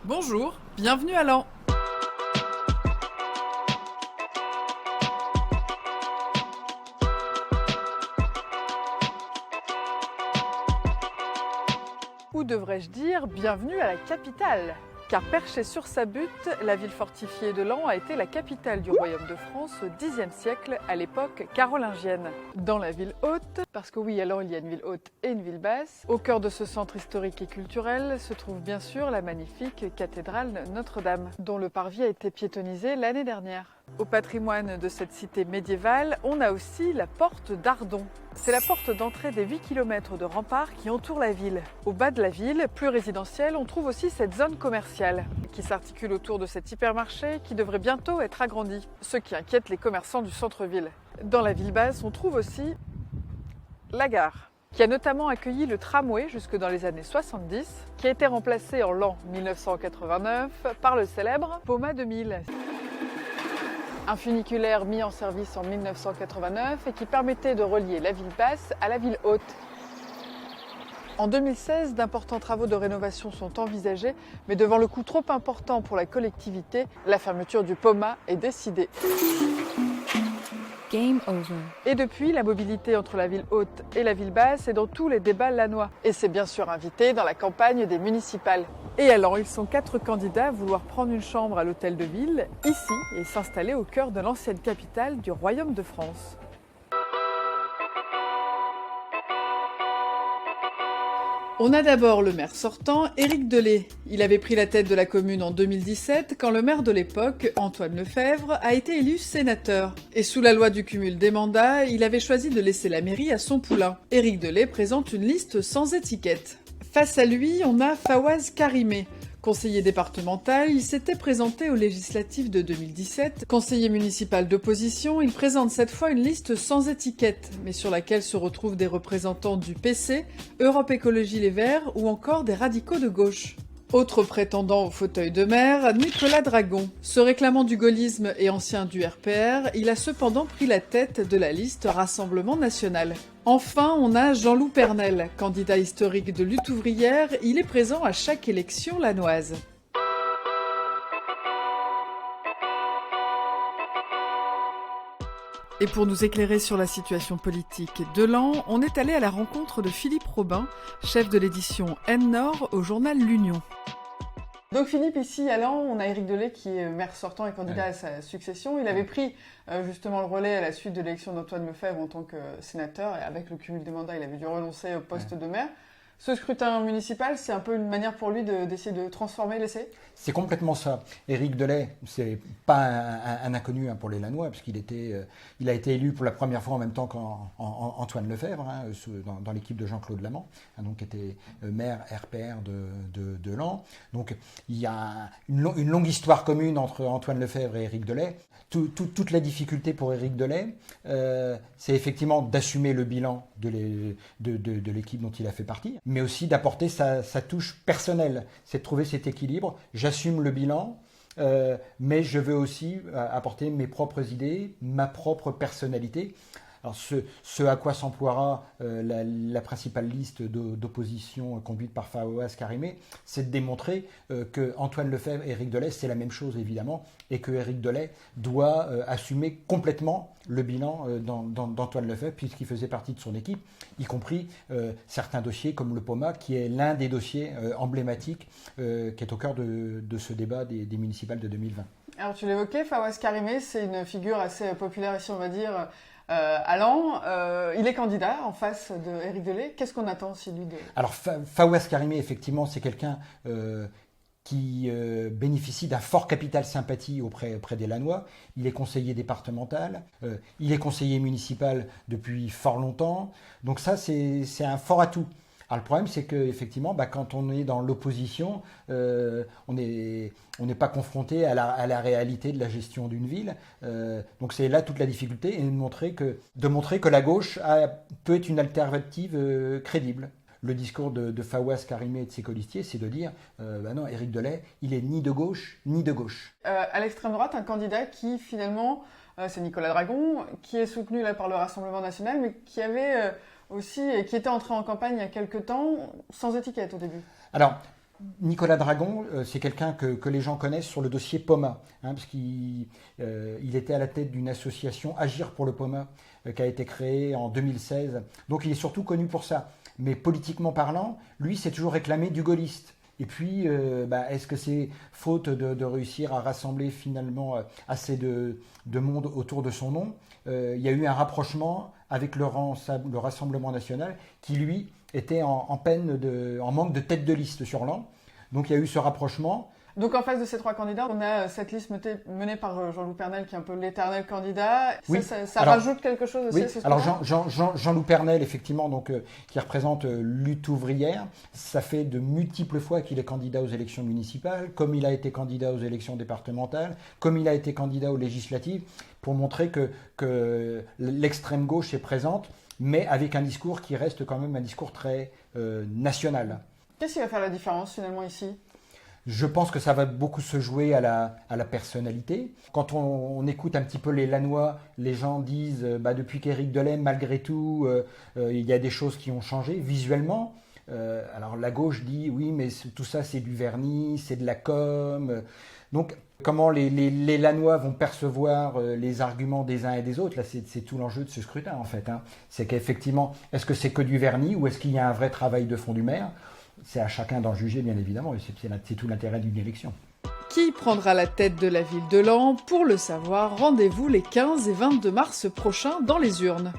Bonjour, bienvenue à Lan. Ou devrais-je dire bienvenue à la capitale? Car perchée sur sa butte, la ville fortifiée de Lan a été la capitale du royaume de France au Xe siècle, à l'époque carolingienne. Dans la ville haute, parce que oui, à Lan il y a une ville haute et une ville basse, au cœur de ce centre historique et culturel se trouve bien sûr la magnifique cathédrale Notre-Dame, dont le parvis a été piétonnisé l'année dernière. Au patrimoine de cette cité médiévale, on a aussi la porte d'Ardon. C'est la porte d'entrée des 8 km de remparts qui entourent la ville. Au bas de la ville, plus résidentielle, on trouve aussi cette zone commerciale qui s'articule autour de cet hypermarché qui devrait bientôt être agrandi, ce qui inquiète les commerçants du centre-ville. Dans la ville basse, on trouve aussi la gare, qui a notamment accueilli le tramway jusque dans les années 70, qui a été remplacé en l'an 1989 par le célèbre Poma 2000. Un funiculaire mis en service en 1989 et qui permettait de relier la ville basse à la ville haute. En 2016, d'importants travaux de rénovation sont envisagés, mais devant le coût trop important pour la collectivité, la fermeture du Poma est décidée. Game over. Et depuis, la mobilité entre la ville haute et la ville basse est dans tous les débats lannois. Et c'est bien sûr invité dans la campagne des municipales. Et alors, ils sont 4 candidats à vouloir prendre une chambre à l'hôtel de ville, ici, et s'installer au cœur de l'ancienne capitale du Royaume de France. On a d'abord le maire sortant, Éric Delay. Il avait pris la tête de la commune en 2017 quand le maire de l'époque, Antoine Lefebvre, a été élu sénateur. Et sous la loi du cumul des mandats, il avait choisi de laisser la mairie à son poulain. Éric Delay présente une liste sans étiquette. Face à lui, on a Fawaz Karimé. Conseiller départemental, il s'était présenté aux législatives de 2017. Conseiller municipal d'opposition, il présente cette fois une liste sans étiquette, mais sur laquelle se retrouvent des représentants du PC, Europe Écologie Les Verts ou encore des radicaux de gauche. Autre prétendant au fauteuil de maire, Nicolas Dragon. Se réclamant du gaullisme et ancien du RPR, il a cependant pris la tête de la liste Rassemblement National. Enfin, on a Jean-Loup Pernel, candidat historique de lutte ouvrière, il est présent à chaque élection lannoise. Et pour nous éclairer sur la situation politique de Lan, on est allé à la rencontre de Philippe Robin, chef de l'édition N-Nord au journal L'Union. Donc Philippe, ici à Lan, on a Éric Delay qui est maire sortant et candidat à sa succession. Il avait pris justement le relais à la suite de l'élection d'Antoine Lefebvre en tant que sénateur, et avec le cumul des mandats, il avait dû renoncer au poste de maire. Ce scrutin municipal, c'est un peu une manière pour lui d'essayer de transformer l'essai? C'est complètement ça. Éric Delay, c'est pas un inconnu pour les Lannois, puisqu'il il a été élu pour la première fois en même temps qu'Antoine Lefebvre, dans l'équipe de Jean-Claude Lamant, donc qui était maire RPR de Lan. Donc il y a une longue histoire commune entre Antoine Lefebvre et Éric Delay. Toute la difficulté pour Éric Delay, c'est effectivement d'assumer le bilan de l'équipe dont il a fait partie, mais aussi d'apporter sa touche personnelle. C'est de trouver cet équilibre. J'assume le bilan, mais je veux aussi apporter mes propres idées, ma propre personnalité. Alors ce à quoi s'emploiera la principale liste d'opposition conduite par Fawaz Karimé, c'est de démontrer que Antoine Lefebvre et Éric Delay, c'est la même chose évidemment, et que Éric Delay doit assumer complètement le bilan d'Antoine Lefebvre, puisqu'il faisait partie de son équipe, y compris certains dossiers comme le POMA, qui est l'un des dossiers emblématiques qui est au cœur de ce débat des municipales de 2020. Alors tu l'évoquais, Fawaz Karimé, c'est une figure assez populaire ici, on va dire, à Lan. Il est candidat en face d'Éric Delay. Qu'est-ce qu'on attend aussi lui de... Alors Fawaz Karimé, effectivement, c'est quelqu'un qui bénéficie d'un fort capital sympathie auprès des Lannois. Il est conseiller départemental, il est conseiller municipal depuis fort longtemps. Donc ça, c'est un fort atout. Alors le problème, c'est qu'effectivement, quand on est dans l'opposition, on n'est pas confronté à la réalité de la gestion d'une ville. Donc c'est là toute la difficulté, et de montrer que la gauche peut être une alternative crédible. Le discours de Fawaz Karimé et de ses colistiers, c'est de dire non, Éric Delay, il est ni de gauche, ni de gauche. À l'extrême droite, un candidat qui finalement, c'est Nicolas Dragon, qui est soutenu là par le Rassemblement National, mais qui avait... aussi, et qui était entré en campagne il y a quelques temps, sans étiquette au début. Alors, Nicolas Dragon, c'est quelqu'un que les gens connaissent sur le dossier POMA, parce qu'il était à la tête d'une association Agir pour le POMA, qui a été créée en 2016. Donc il est surtout connu pour ça. Mais politiquement parlant, lui s'est toujours réclamé du gaulliste. Et puis, est-ce que c'est faute de réussir à rassembler finalement assez de monde autour de son nom? Il y a eu un rapprochement avec le Rassemblement national qui, lui, était en manque de tête de liste sur l'an. Donc il y a eu ce rapprochement. Donc en face de ces trois candidats, on a cette liste menée par Jean-Loup Pernel qui est un peu l'éternel candidat. Oui. Ça rajoute quelque chose aussi oui. à ce Alors scrutin. Jean-Loup Pernel, effectivement, qui représente Lutte ouvrière, ça fait de multiples fois qu'il est candidat aux élections municipales, comme il a été candidat aux élections départementales, comme il a été candidat aux législatives, pour montrer que l'extrême gauche est présente, mais avec un discours qui reste quand même un discours très national. Qu'est-ce qui va faire la différence finalement ici ? Je pense que ça va beaucoup se jouer à la personnalité. Quand on écoute un petit peu les Lannois, les gens disent depuis qu'Éric Delay, malgré tout, il y a des choses qui ont changé visuellement. Alors la gauche dit oui, mais tout ça c'est du vernis, c'est de la com. Donc comment les Lannois vont percevoir les arguments des uns et des autres, là c'est tout l'enjeu de ce scrutin en fait. C'est qu'effectivement, est-ce que c'est que du vernis ou est-ce qu'il y a un vrai travail de fond du maire ? C'est à chacun d'en juger, bien évidemment, et c'est tout l'intérêt d'une élection. Qui prendra la tête de la ville de Laon? Pour le savoir, rendez-vous les 15 et 22 mars prochains dans les urnes.